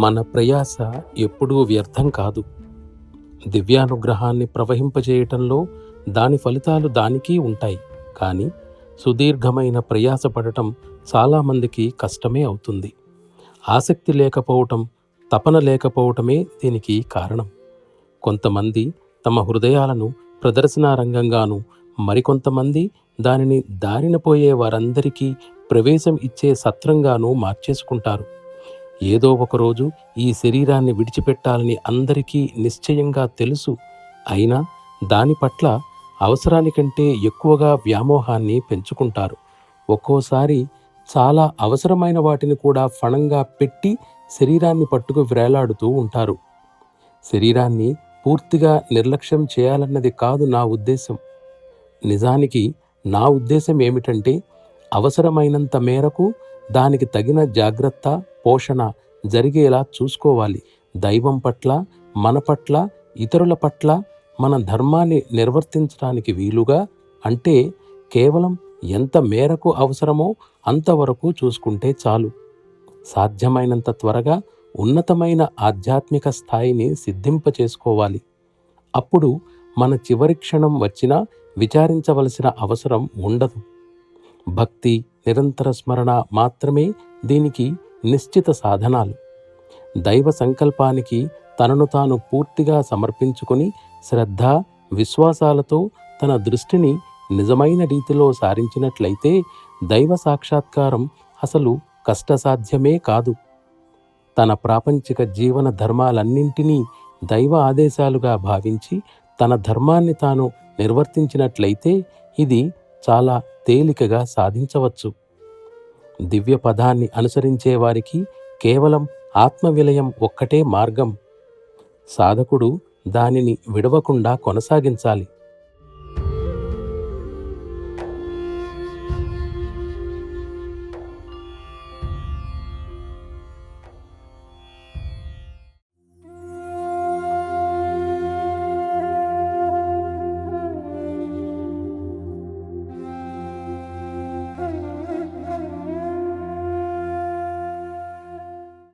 మన ప్రయాస ఎప్పుడూ వ్యర్థం కాదు. దివ్యానుగ్రహాన్ని ప్రవహింపజేయటంలో దాని ఫలితాలు దానికీ ఉంటాయి. కానీ సుదీర్ఘమైన ప్రయాస పడటం చాలామందికి కష్టమే అవుతుంది. ఆసక్తి లేకపోవటం, తపన లేకపోవటమే దీనికి కారణం. కొంతమంది తమ హృదయాలను ప్రదర్శనా రంగంగాను, మరికొంతమంది దానిని దారిన పోయే వారందరికీ ప్రవేశం ఇచ్చే సత్రంగానూ మార్చేసుకుంటారు. ఏదో ఒకరోజు ఈ శరీరాన్ని విడిచిపెట్టాలని అందరికీ నిశ్చయంగా తెలుసు. అయినా దాని పట్ల అవసరానికంటే ఎక్కువగా వ్యామోహాన్ని పెంచుకుంటారు. ఒక్కోసారి చాలా అవసరమైన వాటిని కూడా ఫణంగా పెట్టి శరీరాన్ని పట్టుకు వ్రేలాడుతూ ఉంటారు. శరీరాన్ని పూర్తిగా నిర్లక్ష్యం చేయాలన్నది కాదు నా ఉద్దేశం. నిజానికి నా ఉద్దేశం ఏమిటంటే, అవసరమైనంత మేరకు దానికి తగిన జాగ్రత్త, పోషణ జరిగేలా చూసుకోవాలి. దైవం పట్ల, మన పట్ల, ఇతరుల పట్ల మన ధర్మాన్ని నిర్వర్తించడానికి వీలుగా, అంటే కేవలం ఎంత మేరకు అవసరమో అంతవరకు చూసుకుంటే చాలు. సాధ్యమైనంత త్వరగా ఉన్నతమైన ఆధ్యాత్మిక స్థాయిని సిద్ధింపచేసుకోవాలి. అప్పుడు మన చివరి క్షణం వచ్చినా విచారించవలసిన అవసరం ఉండదు. భక్తి, నిరంతర స్మరణ మాత్రమే దీనికి నిశ్చిత సాధనాలు. దైవ సంకల్పానికి తనను తాను పూర్తిగా సమర్పించుకొని శ్రద్ధ, విశ్వాసాలతో తన దృష్టిని నిజమైన రీతిలో సారించినట్లయితే దైవ సాక్షాత్కారం అసలు కష్టసాధ్యమే కాదు. తన ప్రాపంచిక జీవన ధర్మాలన్నింటినీ దైవ ఆదేశాలుగా భావించి తన ధర్మాన్ని తాను నిర్వర్తించినట్లయితే ఇది చాలా తేలికగా సాధించవచ్చు. దివ్య పదాన్ని అనుసరించే వారికి కేవలం ఆత్మవిలయం ఒక్కటే మార్గం. సాధకుడు దానిని విడవకుండా కొనసాగించాలి.